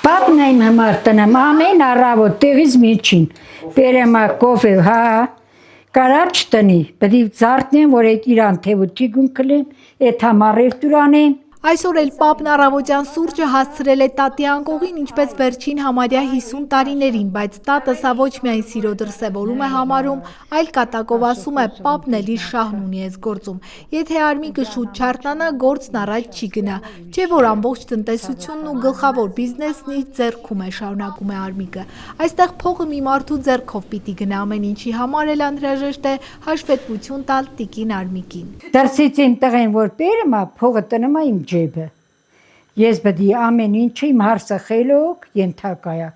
Պապն եմ համար տնեմ, ամեն առավոտ տեղից միջին, բերեմ կոֆե, հա, կարաչ տնի, պետք է զարթնեմ, որ այդ իրան թևուտի գուն կլեմ, այդ համարև տուրանեմ, Այսօր էլ Պապն առավոտյան սուրճը հասցրել է տատի անկողին, ինչպես վերջին համարյա 50 տարիներին, բայց տատը սա ոչ միայն սիրո դրսևորում է համարում, այլ կատակով ասում է Պապն էլ իր շահն ունի այս գործում։ Եթե Արմիկը շուտ չարթնանա, գործն առաջ չի գնա, չէ որ ամբողջ տնտեսությունն ու գլխավոր բիզնեսն իր ձեռքում է, շարունակում է Արմիկը։ Այստեղ փողը մի մարդու ձեռքով պիտի գնա, ամեն ինչի համար էլ անհրաժեշտ է հաշվետվություն տալ տիկին Արմիկին։ դրսից իմ տղեն որ բերեմ, փողը տնեմ իմ ջեբը, ես պետք է ամեն ինչը իմ հարսը խելոք ենթակա է,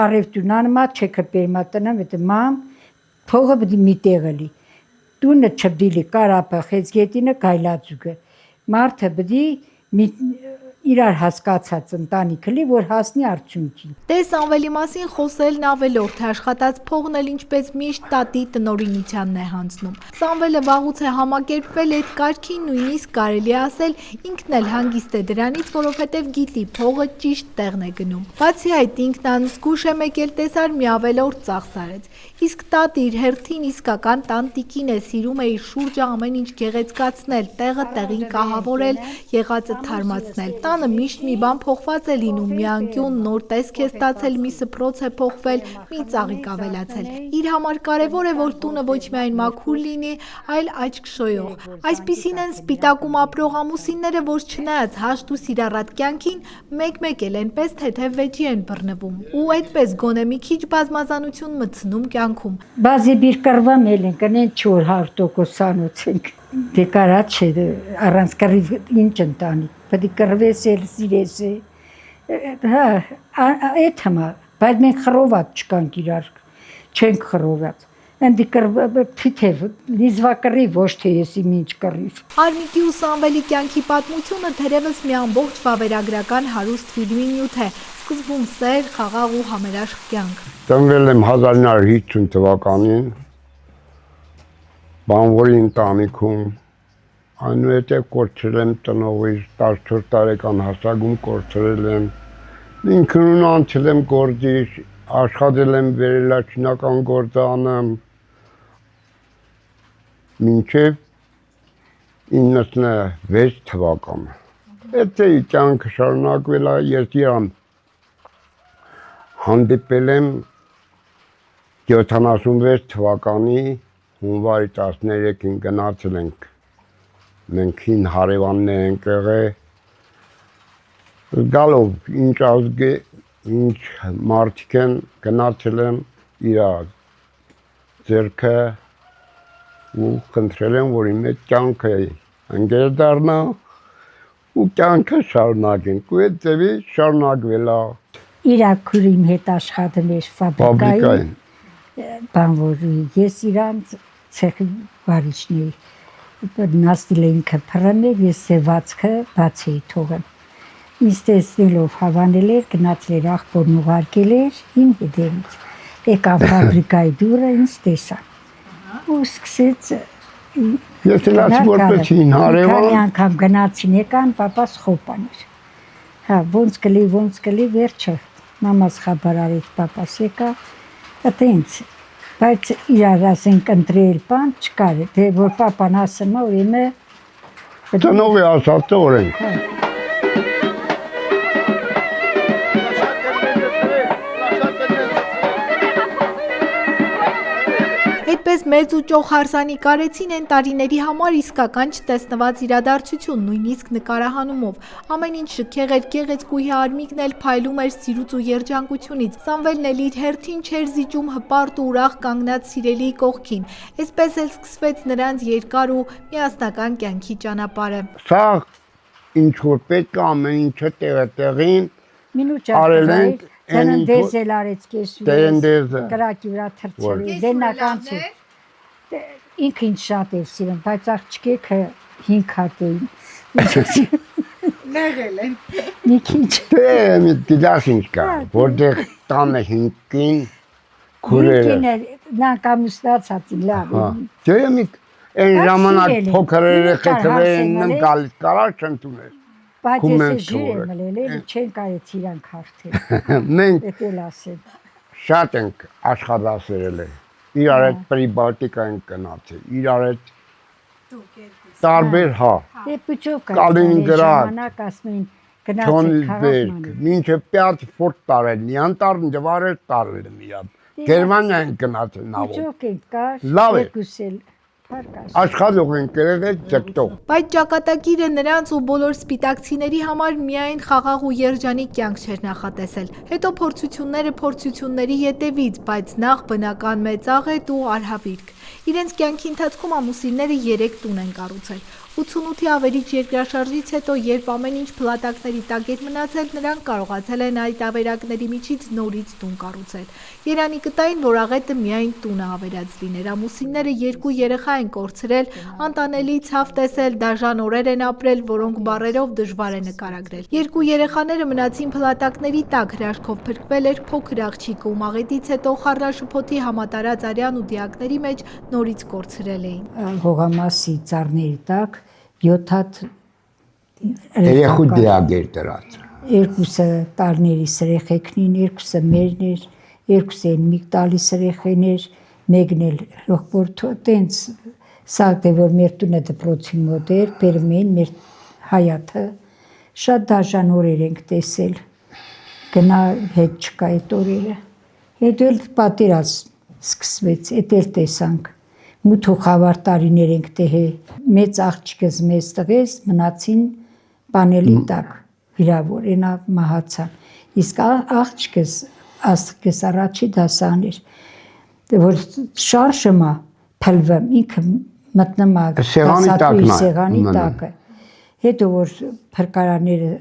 առևտունանմա չեքը բերմա տնեմ, այդ մամ փողը պետք է մի տեղ լի, տունը չբդիլի կարապը խեցգետինը գայլածուգը, մարդը պետք է իրար հասկացած ընտանիքը լի, որ հասնի արդյունքի։ Դե Սամվելի մասին խոսելն ավելորդ է, աշխատած փողն էլ ինչպես միշտ տատի տնօրինությանն է հանձնում։ Սամվելը վաղուց է համակերպվել այդ կարգին, նույնիսկ կարելի ասել ինքն էլ հանգիստ է դրանից, որովհետև գիտի փողը ճիշտ տեղն է գնում։ Բացի այդ ինքն անզգուշ է մեկ էլ տեսար մի ավելորդ ծախսարեց։ Իսկ տատը իր հերթին իսկական տանտիկին է, սիրում է իր շուրջը ամեն ինչ գեղեցկացնել, տեղը տեղին կահավորել, եղածը թարմացնել։ Տանը միշտ մի բան փոխված է լինում, մի անկյուն նոր տեսք է ստացել, մի սփռոց է փոխվել, մի ծաղիկ ավելացել։ Իր համար կարևոր է, որ տունը ոչ միայն մաքուր լինի, այլ աչք շոյող։ Այսպիսին են սպիտակում ապրող ամուսինները, որ չնայած հաշտ ու սիրառատ կյանքին, մեկ-մեկ էլ այնպես թեթև վեճի են բռնվում։ Ու այդպես գոնե մի քիչ բազմազանություն մտցնում կյանքում։ Բազի բիր կռվամ էլ ենք, ընեն 400% սանոց ենք, դե կարաչ է, առանց կռիվ ինչ ընտանի, պետք է կռվես էլ սիրես է, հա, այդ հմա, բայց մենք խռոված չկանք իրար, չենք խռոված, ընդի թիթև, լիզվա կռիվ, ոչ թե եսի մինչ կռիվ։ Արմիկի ու Սամվելի կյանքի պատմությունը թերևս մի ամբողջ վավերագրական հարուստ ֆիլմի նյութ է, սկզբում սեր, խաղաղ ու համերաշխ կյանք։ Ծնվել եմ 1950 թվականին, բանվորի ընտանիքում, այնուհետև կորցրել եմ տնովից, 14 տարեկան հասակում կորցրել եմ, ինքնուն անցել եմ գործից, աշխատել եմ վերելաչնական գործանեմ, մինչև 96 թվականը։ Եթե կյանքը շարունակվել է, ես իրան հանդիպել եմ 76 թվականի հունվարի 13-ին գնացել ենք, մենք հին հարևաններ ենք եղել, զգալով ինչ ազգ է, ինչ մարդիկ են, գնացել եմ իր ձեռքը ու խնդրել եմ, որ իմ այդ կյանքը ընկեր դառնա ու կյանքը շարունակենք, ու այդ ձևի շարունակվել է։ Իրա քուրիմ հետ աշխատում էր ֆաբրիկային, բանվորի, ես իրանց ցեխի վարիչն էի, նաստիլ ինքը փռնել էր, ես սևացքը բաց էի թողել։ Ինձ տեսնելով հավանել էր, գնացել էր աղբորն ուղարկել էր, իմ հետևից, եկավ ֆաբրիկայի դուռը, ինձ տեսան, ու սկսեց Ես լաց որպես հին հարևան։ Քանի անգամ գնացին եկան, պապաս խոպան էր։ Հա, ոնց կլի, վերջը, մամաս խաբար արեց, պապաս եկա, այտենց, բայց իրար ասենք ընտրել բան չկար, դե որ պապան ասում է, որ իմը Տնով է ասած օրենք։ Այդպես մեծ ու ճոխ հարսանիք արեցին այն տարիների համար իսկական չտեսնված իրադարձություն, նույնիսկ նկարահանումով։ Ամեն ինչ շքեղ էր, գեղեցկուհի Արմիկն էլ փայլում էր սիրուց ու երջանկությունից։ Սամվելն էլ իր հերթին չէր զիջում հպարտ ու ուրախ կանգնած սիրելիի կողքին։ Այսպես էլ սկսվեց նրանց երկար ու միասնական կյանքի ճանապարհը։ Սա ինչ որ պետք է ամեն ինչը տեղին մինուտ արել ենք, Դենդեզ էլ արեց կեսու, կրակի վրա թրցել, դենականցի, ինքը ինձ շատ էր սիրում, բայց աղջկեքը 5 հատ էին, Նեղել են։ մի քիչ, մի դիլախ ինչ կա, որտեղ տանը հինքին քուրերը։ նա կամուսնացածին լավ էին, Դե մի այն ժամանակ փոքր երեխեքներ են գալիս կարար չընդունել։ Բայց ես ջիր եմ ելել, էլի չեն կարեց իրանք հարթել։ Մենք Էդ էլ ասեմ։ շատ ենք աշխատասերել է։ Իրար հետ պրիբալտիկա ենք գնացել, իրար հետ տարբեր հա։ Դե պուչովկա Կալինինգրադ, ժամանակ ասում էին գնացել Չոնիզբերգ, քաղաք։ մինչև 5 ֆորտ տարել, նիանտարն դվարել տարել եմ իրան։ Գերմանիա ենք գնացել նավով։ Պուչովք ենք կար, Լավ է։ երկուս էլ փարկաշ։ Աշխատող ենք եղել ձգտող։ Բայց ճակատագիրը նրանց ու բոլոր սպիտակցիների համար միայն խաղաղ ու երջանիկ կյանք չէր նախատեսել։ Հետո փորձությունների ետևից, բայց նախ բնական մեծաղետ ու արհավիրք։ Իրենց կյանքի ընթացքում ամուսինները 3 տուն են կառուցել։ 88-ի ավերիչ երկրաշարժից հետո, երբ ամեն ինչ փլատակների տակ էր մնացել, նրանք կարողացել են այդ ավերակների միջից նորից տուն կառուցել։ Երանի կտային, որ աղետը միայն տունը ավերած լիներ։ Ամուսինները 2 երեխա են կորցրել, անտանելի ցավ տեսել, դաժան օրեր են ապրել, որոնք բառերով դժվար է նկարագրել։ 2 երեխաները մնացին փլատակների տակ, հրաշքով փրկվել էր փոքր աղջիկը, ում աղետից հետո խառնաշփոթի համատարած արյան ու դիակների մեջ նորից կորցրել էին։ Հողամասի ծառների տակ 7 հատ Երեխու դիագեր դրած։ երկուսը տարների սրեխեքնին, երկուսը մերն էր, երկուսը են միք տալի սրեխեներ, մեկն էլ որ տենց սա դե որ մեր տունը դպրոցի մոտ էր, բերում էին մեր հայաթը, շատ դաժան օրեր ենք տեսել, գնա հետ չկա այդ օրերը, հետո էլ պատերազմ սկսվեց, էդ էլ տեսանք, մութ ու խավար տարիներ ենք տեհե, մեծ աղջիկս մեծ տղես մնացին պանելի տակ, վիրավոր, ենա մահացան, իսկ աղջիկս աստղկես առաջի դասան էր, որ շարժը մա պլվեմ, ինքը մտնմա դասատուի սեղանի տակը, հետո որ պրկարաները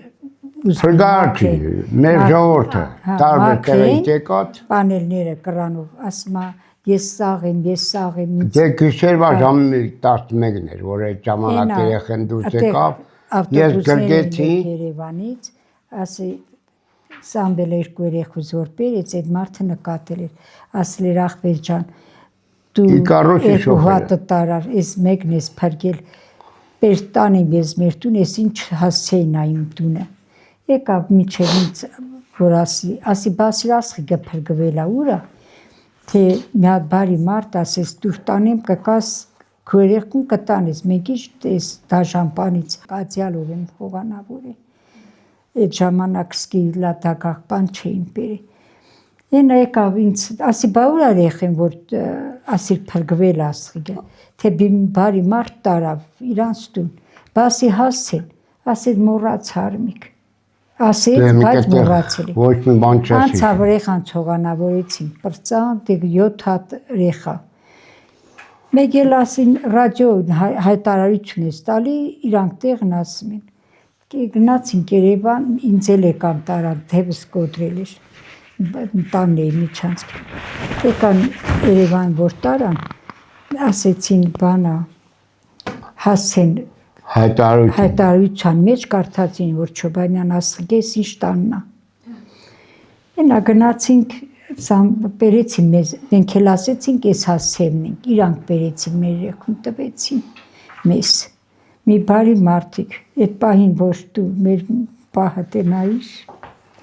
Փրկար չի, մեր ժողորդը, տարբեր տեղից եկած պանելները կրանով, ասմա ես սաղ եմ, Դե գիշերվա ժամը 11-ն էր, որ այդ ժամանակ երեխեն դուրս եկավ, ես գրգեցի Երևանից, ասի Սամվել 2 երեխուց որ բերեց, այդ մարդը նկատել էր, ասել էր ախպեր ջան, դու երկու հատը տարար, ես մեկն ես փրկել, բեր տանեմ ես մեր տուն, ես ինչ հասցեի նայիմ տունը, եկավ միջև ինձ, որ ասի բասիր ասխիկը փրկվել ա ուրա, թե մի հատ բարի մարդ ասես դուր տանեմ կկաս քո երեխուն կտանես, մենք ինչ տես դաժանպանից կացյալով եմ հողանավոր է, այդ ժամանակ սկի լատակաղ պան չէին բերի, ենա եկավ ինձ, ասի բա ուր երեխեն, որ ասիր փրկվել ասխիկը, թե բարի մարդ տարավ իրանց տուն, բասի հասցել, ասել մոռաց հարմիկ, ասեց, բայց մոռացել է, ոչ մի բան չասի, անցավ ռեխան ցողանավորեցին, պրծան, դեգ 7 հատ ռեխա, մեկ էլ ասին ռադիո հայտարարություն ես տալի, իրանք տեղն ասում են, գնացինք Երևան, ինձ էլ եկան տարան, թևս կոտրել էր, տանն էի միջանցք, եկան Երևան որ տարան, ասեցին բանա, հասցեն հայտարարության մեջ կարդացին, որ Չոբանյան ասղգես ինչ տաննա, ենա գնացինք, բերեցին մեզ, մենք էլ ասեցինք ես հասցեմն ենք, իրանք բերեցին մեր երեխուն տվեցին մեզ, մի բարի մարդիկ, այդ պահին որ դու մեր պահը տենայիր,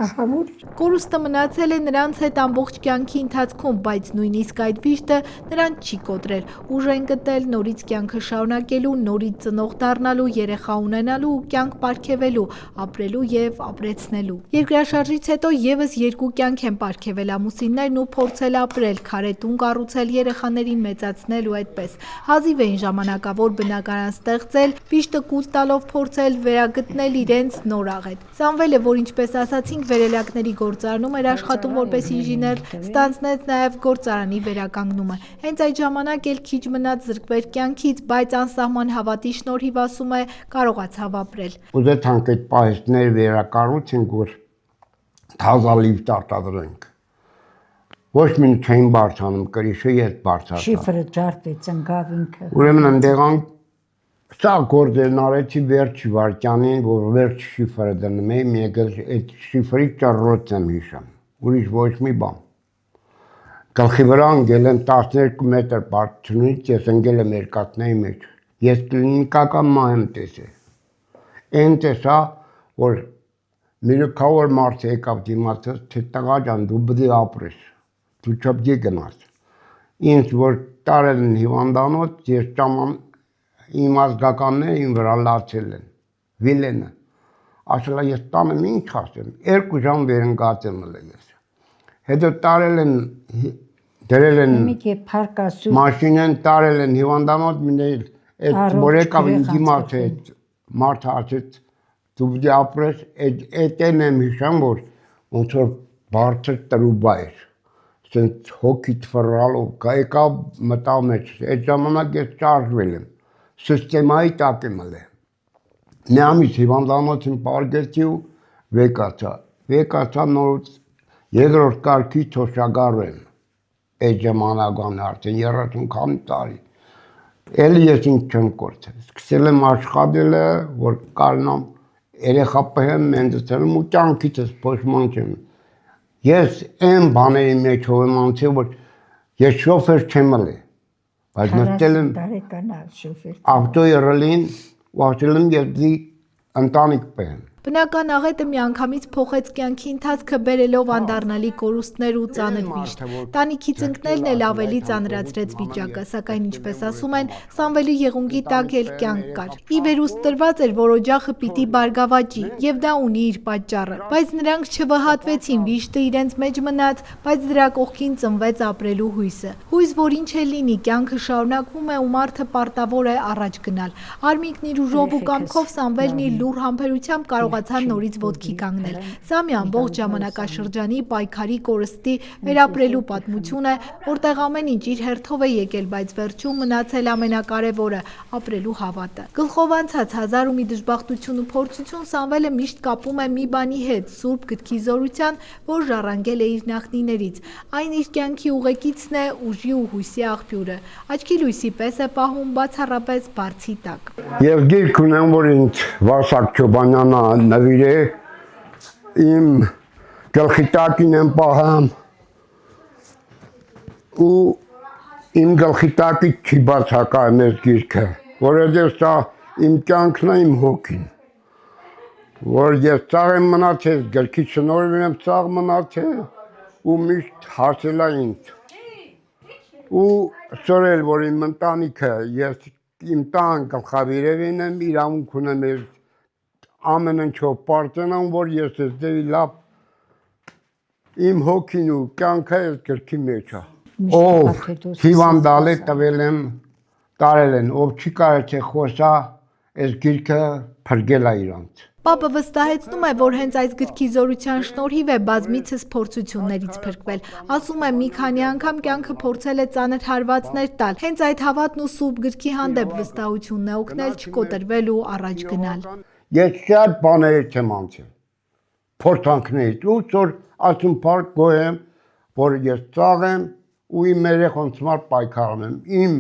ահավոր էր։ Կորուստը մնացել է նրանց հետ ամբողջ կյանքի ընթացքում, բայց նույնիսկ այդ վիշտը նրանց չի կոտրել, ուժ են գտել նորից կյանքը շարունակելու, նորից ծնող դառնալու, երեխա ունենալու ու կյանք պարգևելու, ապրելու եւ ապրեցնելու։ Երկրաշարժից հետո եւս 2 կյանք են պարգևել ամուսիններն ու փորձել ապրել, քարե տուն կառուցել, երեխաներին մեծացնել ու այդպես։ Հազիվ էին ժամանակավոր բնակարան ստեղծել, վիշտը կուլ տալով փորձել վերագտնել իրենց նոր աղետ։ Սամվելը, որ ինչպես ասացինք, վերելակների գործարանում էր աշխատում որպես ինժեներ, ստանձնեց նաև գործարանի վերականգնումը։ Հենց այդ ժամանակ էլ քիչ մնաց զրկվեր կյանքից, բայց անսահման հավատի շնորհիվ ասում է կարողացավ ապրել։ Ուզեցանք այդ պահեստները վերակառուցենք, որ թազա լիֆտ արտադրենք։ Ոչ մի չէին բարձանում, կրիշը ես բարձրացա։ Շիֆրը ջարդեց ընկավ ինքը։ Ուրեմն ընդեղան սա գործերն արեցի վերջի վարքյանին, որ վերջ շիֆրը դնում էի, եկել այդ շիֆրի ճռռոց եմ հիշում, ուրիշ ոչ մի բան։ Գլխի վրա ընկել եմ 12 մետր բարձրությունից, ես ընկել եմ երկաթների մեջ։ Ես կլինիկական մահ եմ տեսել։ Այն տեսա, որ միրուքավոր մարդ եկավ դիմացը, թե տղա ջան դու պետք է ապրես, դու չպետք է գնաս։ Ինձ որ տարել են հիվանդանոց, ես ճաման իմ ազգականները իմ վրա լացել են, վիլենը, ասել ես տանեմ ինչ ասեմ, 2 ժամ վերընկած եմ ես։ Հետո տարել են, դրել են մաշինեն տարել են հիվանդանոց, մինել, այդ որ եկավ իմ դիմացը, մարդը ասեց, դու պետք է ապրես, այդ եմ հիշամ, որ ոնց որ բարձր տրուբա էր, ասենց հոգիտ ֆռալով, եկավ մտավ մեջ, այդ ժամանակ ես շարժվել եմ, սիստեմայի տակ եմ ել։ Մի ամիս հիվանդանոցին պարգեցի ու վեկացա նորից երկրորդ կարգի թոշակառու եմ, այդ ժամանական արդեն 30 քանի տարի, էլի ես ինձ չեմ կորցել, սկսել եմ աշխատելը, որ կարնամ երեխա պահեմ, մենձեցել ու կյանքիցս փոշման չեմ։ Ես այն բաների մեջով եմ անցել, որ ես շոֆեր չեմ ել, բայց նստել եմ ավտոյի ռելին ու ասել եմ ես դի ընտանիք պահեմ։ Բնական աղետը միանգամից փոխեց կյանքի ընթացքը բերելով անդառնալի կորուստներ ու ծանր վիշտ։ Տանիքից ընկնելն էլ ավելի ծանրացրեց վիճակը, սակայն ինչպես ասում են, Սամվելի եղունգի տակ էլ կյանք կար։ Ի վերուստ տրված էր, որ օջախը պիտի բարգավաճի, եւ դա ունի իր պատճառը։ Բայց նրանք չվհատվեցին, վիշտը իրենց մեջ մնաց, բայց դրա կողքին ծնվեց ապրելու հույսը։ Հույս, որ ինչ էլ լինի, կյանքը շարունակվում է ու մարդը պարտավոր է առաջ գնալ։ Արմինկն իր ուժով ու կամքով Սամվելն իր լուռ համբերությամբ կարողացան նորից ոտքի կանգնել։ Սա մի ամբողջ ժամանակաշրջանի պայքարի կորստի վերապրելու պատմություն է, որտեղ ամեն ինչ իր հերթով է եկել, բայց վերջում մնացել ամենակարևորը՝ ապրելու հավատը։ Գլխով անցած հազար ու մի դժբախտություն ու փորձություն Սամվելը միշտ կապում է մի բանի հետ՝ Սուրբ Գրքի զորության, որ ժառանգել է իր նախնիներից։ Այն իր կյանքի ուղեկիցն է, ուժի ու հույսի աղբյուրը։ Աչքի լույսի պես է պահում բացառապես բարձի տակ։ Եվ գիրք ունեմ, որ ինձ Վասակ Չոբանյանը նվիրե, իմ գլխի տակին եմ պահամ ու իմ գլխի տակից չի բացակայում այս գիրքը, որովհետև սա իմ կյանքն է, իմ հոգին, որ ես ծաղ եմ մնացել, գրքի շնորհիվ եմ ծաղ մնացել ու միշտ հասել է ինձ։ Ու սորել, որ իմ ընտանիքը, ես իմ տան գլխավերևին եմ, իրավունք ունեմ ամեն ինչով պարտենամ, որ ես ես դեպի լավ իմ հոգին ու կյանքը ես գրքի մեջ է։ Ով հիվանդալ է տվել եմ, տարել են, ով չի կարել խոսա, այս գիրքը փրկել է իրանց։ Պապը վստահեցնում է, որ հենց այս գրքի զորության շնորհիվ է բազմիցս փորձություններից փրկվել։ Ասում է, մի քանի անգամ կյանքը փորձել է ծանր հարվածներ տալ։ Հենց այդ հավատն ու Սուրբ Գրքի հանդեպ վստահությունն է օգնել չկոտրվել ու առաջ գնալ։ Ես շատ բաներից եմ անցել, փորձանքներից, ու որ ասում փառք գոհ եմ, որ ես ծաղ եմ ու իմ երեխոնց համար պայքարում եմ, իմ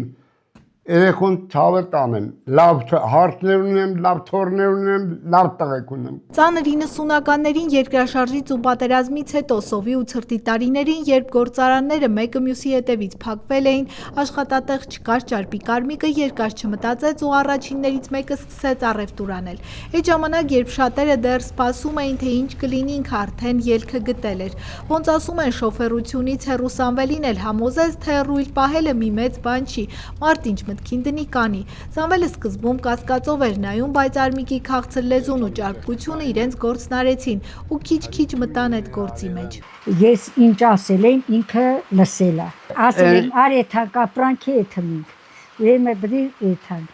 երեխուն ցավը տանեմ, լավ հարցներ ունեմ, լավ թորներ ունեմ, լավ տղեկ ունեմ։ Ծանր 90-ականներին երկրաշարժից ու պատերազմից հետո սովի ու ցրտի տարիներին, երբ գործարանները մեկը մյուսի հետևից փակվել էին, աշխատատեղ չկար, ճարպի կարմիկը երկար չմտածեց ու առաջիններից մեկը սկսեց առևտուր անել։ Այդ ժամանակ, երբ շատերը դեռ սպասում էին, թե ինչ կլինի, ինքը արդեն ելքը գտել էր։ Ոնց ասում են, շոֆերությունից հեռու Սամվելին էլ համոզեց, թե ռուլ պահելը մի մեծ բան չի, մարդ ինչ մտքին դնի կանի։ Սամվելը սկզբում կասկածով էր նայում, բայց Արմիկի քաղցր լեզուն ու ճարպկությունը իրենց գործն արեցին ու քիչ-քիչ մտան այդ գործի մեջ։ Ես ինչ ասել եմ, ինքը լսել է։ Ասել եմ, արի եթան կապրանքի եթմինք, ուրեմն բդի եթան։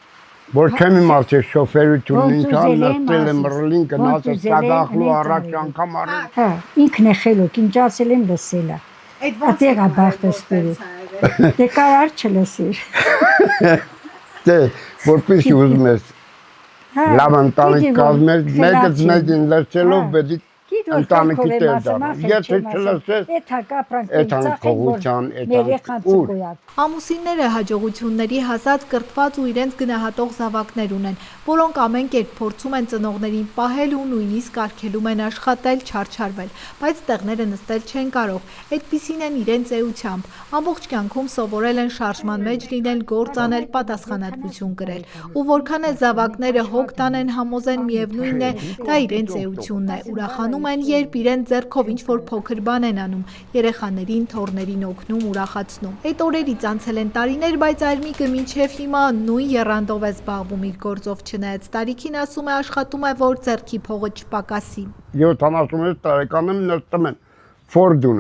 Որ չեմ իմացել շոֆերությունն ինչ աննստել եմ ռլին գնացել սագախլու առաջ անգամ արել։ Հա, ինքն է խելոք, ինչ ասել եմ լսել է։ Այդտեղ է բախտս բերել։ Դե կարար չլսիր։ Դե, որպես ուզում ես լավ ընտանիք կազմել, մեկից մեկին լրցելով պետք է ընտանիքի տեր դառնալ։ Եթե չլսես, Ամուսինները հաջողությունների հասած կրթված ու իրենց գնահատող զավակներ ունեն, որոնք ամեն կերպ փորձում են ծնողներին պահել ու նույնիսկ արգելում են աշխատել, չարչարվել, բայց տեղները նստել չեն կարող, այդպիսին են իրենց էությամբ, ամբողջ կյանքում սովորել են շարժման մեջ լինել, գործ անել, պատասխանատվություն կրել, ու որքան է զավակները հոգ տանեն, համոզեն միևնույնն է, դա իրենց էությունն է, ուրախանում են, երբ իրենց ձեռքով ինչ-որ փոքր բան են անում, երեխաներին, թոռներին օգնում, ուրախացնում։ Այդ օրերից անցել են տարիներ, բայց Արմիկը մինչև հիմա նույն եռանդով է զբաղվում իր գործով, չնայած տարիքին ասում է աշխատում է, որ ձեռքի փողը չպակասի։ 76 տարեկանում նստում եմ Ֆորդուն,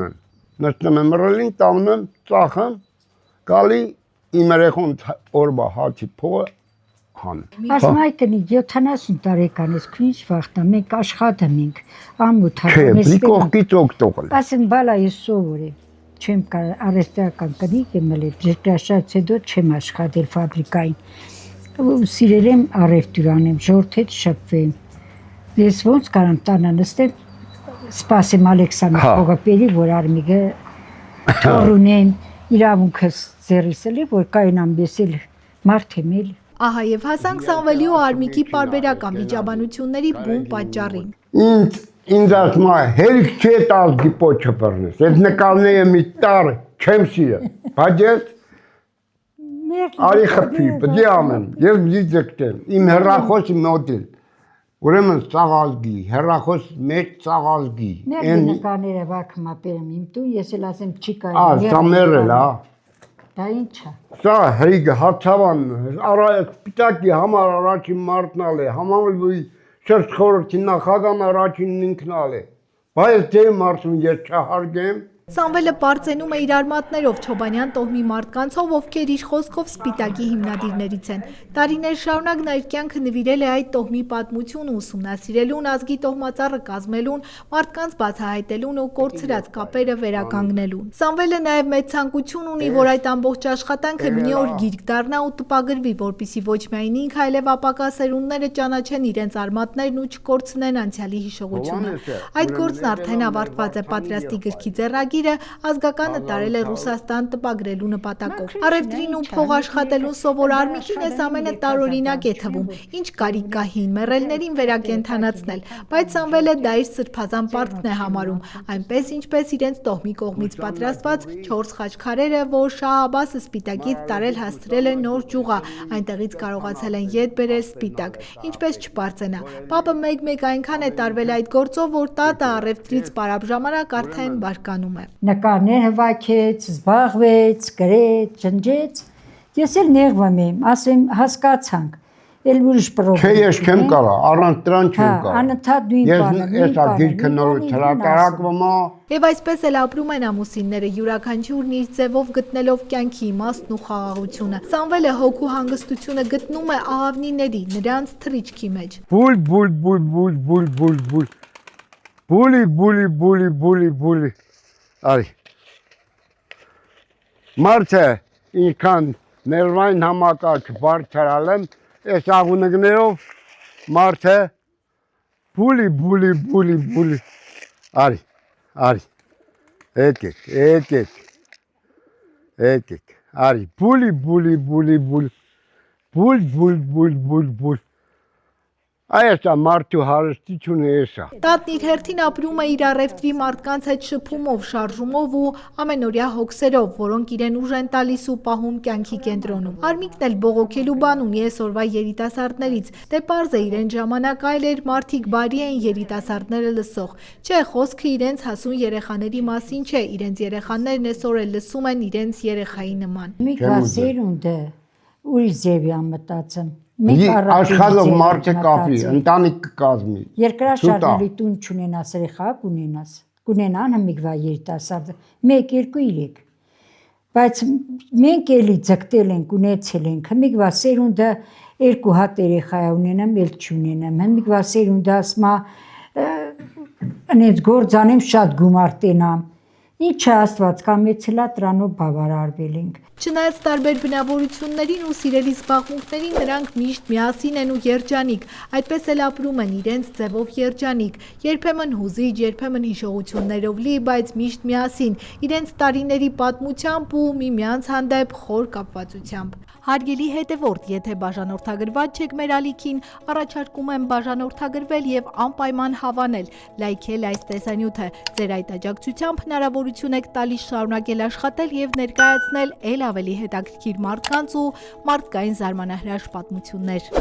նստում եմ ռելին, տանում եմ, ծախեմ, գալի իմ երեխուն օրվա հացի փողը հանում։ Ասում այդ տնի 70 տարեկան ես, քույն վախտա, մենք աշխատում ենք, ամուտ Չէ, մի կողքից օգտողել։ Ասեմ, բալա ես սովորի, չեմ կարող արհեստական կնիկ եմ ել, երկրաշարժից հետո չեմ աշխատել ֆաբրիկային, սիրել եմ առևտուր անեմ, ժողովրդի հետ շփվեմ։ Ես ոնց կարամ տանը նստեմ, սպասեմ Ալեքսանդր Պողոպյանի, որ Արմիկը թոռ ունեն, իրավունքը ձեռիս էլի, որ կայնամ ես էլ մարդ եմ էլ։ Ահա եւ հասանք Սամվելի ու Արմիկի պարբերական վիճաբանությունների բուն պատճառին։ Ինձ ասում է, հերիք չէ ազգի պոչը բռնես, այդ նկարները մի տար չեմ սիրում, բայց ես արի խփի, պդի ամեն, ես բդի ձգտեմ, իմ հեռախոսի մոտիլ, ուրեմն ծաղազգի, հեռախոս մեջ ծաղազգի։ Ներգի նկարները վարկում ապերեմ իմ տուն, ես էլ ասեմ չի կարի։ Սա մերել, Դա ինչ է։ Սա հրիգը հացավան, պիտակի համար առաջին մարդնալ է, համամլվի շերտ խորորդի նախագան առաջին ինքնալ է, բայց դե մարդուն ես չհարգեմ։ Սամվելը պարծենում է իր արմատներով Չոբանյան տոհմի մարդկանցով, ովքեր իր խոսքով Սպիտակի հիմնադիրներից են։ Տարիներ շարունակ նա իր կյանքը նվիրել է այդ տոհմի պատմությունը ուսումնասիրելուն, ազգի տոհմածառը կազմելուն, մարդկանց բացահայտելուն ու կորցրած կապերը վերականգնելուն։ Սամվելը նաև մեծ ցանկություն ունի, որ այդ ամբողջ աշխատանքը մի օր գիրք դառնա ու տպագրվի, որպեսզի ոչ միայն ինքը, այլև ապագա սերունդները ճանաչեն իրենց արմատներն ու չկորցնեն անցյալի հիշողությունը։ Այդ գործն արդեն ավարտված է, պատրաստի գրքի ձեռագիր ազգականը տարել է Ռուսաստան տպագրելու նպատակով։ Առևտրին ու փողաշխատելուն սովոր Արմիկին էս ամենը տարօրինակ է թվում, ինչ կարիք կա հին մեռելներին վերակենդանացնել, բայց Սամվելը դա իր սրբազան պարտքն է համարում, այնպես ինչպես իրենց տոհմի կողմից պատրաստված 4 խաչքարերը, որ Շահ Աբասը Սպիտակից տարել հասցրել է նոր ճյուղա, այնտեղից կարողացել են ետ բերել Սպիտակ, ինչպես չպարծենա։ Պապը մեկ-մեկ այնքան է տարվել այդ գործով, որ տատը առևտրից պարապ ժամանակ արդեն բարկանում է։ Նկարներ հվայքեց, զբաղվեց, գրեց, ջնջեց, ես էլ նեղվում եմ, ասեմ հասկացանք, էլ ուրիշ պրոբլեմ։ Չէ, ես չեմ կարա, առանց դրան չեմ կարա։ Անընդհատ նույն բանը, Ես գիրքը նորից հրատարակվում է։ Եվ այսպես էլ ապրում են ամուսինները, յուրաքանչյուրն իր ձևով գտնելով կյանքի իմաստն ու խաղաղությունը։ Սամվելը հոգու հանգստությունը գտնում է աղավնիների, նրանց թռիչքի մեջ։ Բուլ, բուլ, բուլ, բուլ, բուլ, բուլ, բուլ, բուլի, բուլի, բուլի, բուլի, բուլի, արի, մարդը ինքան ներվային համակարգ բարձրալ եմ, ես աղունգներով մարդը բուլի, բուլի, բուլի, բուլի, արի, արի, եկեք, արի, բուլի, բուլի, բուլի, բուլ, բուլ, բուլ, բուլ, բուլ, բուլ, այս է մարդու հարստությունը էսա։ Տատն իր հերթին ապրում է իր առևտրի մարդկանց հետ շփումով, շարժումով ու ամենօրյա հոգսերով, որոնք իրեն ուժ են տալիս ու պահում կյանքի կենտրոնում։ Արմիկն էլ բողոքելու բան ունի այսօրվա երիտասարդներից, դե պարզ է իրեն ժամանակ այլ էր, մարդիկ բարի են, երիտասարդները լսող։ Չէ, խոսքը իրենց հասուն երեխաների մասին չէ, իրենց երեխաներն այսօր էլ լսում են իրենց երեխայի նման։ Մի գասերունդը ուրիշ ձևի ամտածեմ։ Աշխատող մարդը կապի, ընտանիք կկազմի։ Երկրաշարժների տուն չունենաս, երեխա կունենան հմիգվա երիտասարդը, 1-2-3։ Բայց մենք էլի ձգտել ենք, ունեցել ենք, հմիգվա սերունդը 2 հատ երեխա ունենամ, էլ չունենամ, հմիգվա սերունդը ասմա ընենց գործ անեմ, շատ գումար տենամ, Ինչը Աստված կամեցել է, դրանով բավարարվել ենք։ Չնայած տարբեր բնավորություններին ու սիրելի զբաղմունքներին, նրանք միշտ միասին են ու երջանիկ, այդպես էլ ապրում են իրենց ձևով երջանիկ, երբեմն հուզիչ, երբեմն հիշողություններով լի, բայց միշտ միասին, իրենց տարիների պատմությամբ ու միմյանց հանդեպ խոր կապվածությամբ։ Հարգելի հետևորդ, եթե բաժանորդագրված չեք մեր ալիքին, առաջարկում եմ բաժանորդագրվել եւ անպայման հավանել, լայքել այս տեսանյութը։ Ձեր այդ աջակցությամբ հնարավորություն եք տալիս շարունակել աշխատել եւ ներկայացնել ել ավելի հետաքրքիր մարդկանց ու մարդկային զարմանահրաշ պատմություններ։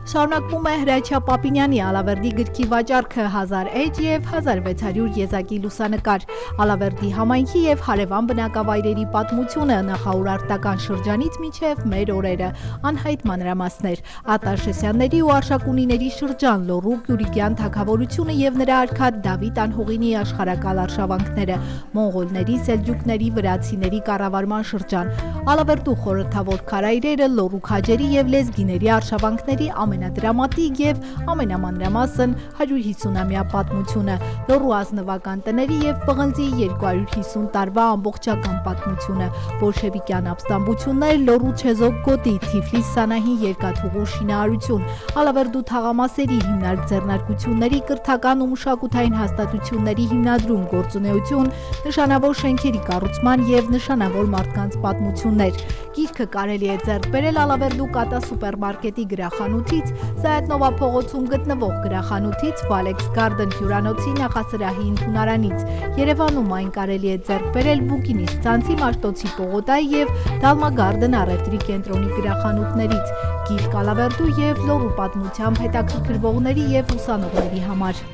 Շարունակվում է Հրաչյա Պապինյանի Ալավերդի գրքի վաճառքը 1000 էջ եւ 1600 եզակի լուսանկար։ Ալավերդի համայնքի եւ հարևան բնակավայրերի պատմությունը նախաուրարտական շրջանից մինչեւ մեր օրերը։ Անհայտ մանրամասներ։ Ատաշեսյանների ու Արշակունիների շրջան, Լոռու Գյուրիկյան թագավորությունը եւ նրա արքա Դավիթ Անհողինի աշխարհակալ արշավանքները, մոնղոլների, սելջուկների, վրացիների կառավարման շրջան, Ալավերդու խորհրդավոր քարայրերը, Լոռու քաջերի եւ լեզգիների արշավանքների ամենադրամատիկ եւ ամենամանրամասն 150-ամյա պատմությունը, Լոռու ազնվական տների եւ պղնձի 250 տարվա ամբողջական պատմությունը, բոլշևիկյան ապստամբություններ, Լոռու Չեզոք գոտի, Թիֆլիս Սանահի երկաթուղու շինարարություն, Ալավերդու թաղամասերի հիմնարկ ձեռնարկությունների կրթական ու մշակութային հաստատությունների հիմնադրում, գործունեություն, նշանավոր շենքերի կառուցման եւ նշանավոր մարդկանց պատմություններ։ Գիրքը կարելի է ձեռք բերել Ալավերդու Կատա սուպերմարկետի գրախանութից, Զայաթնովա փողոցում գտնվող գրախանութից, Valex Garden հյուրանոցի նախասրահի ընդունարանից։ Երևանում այն կարելի է ձեռք բերել Բուկինիստ ցանցի Մաշտոցի պողոտայի եւ Դալմա Garden առևտրի կենտրոնի գրախանութներից։ Գիրք Ալավերդու եւ Լոռու պատմությամբ հետաքրքրվողների եւ ուսանողների համար։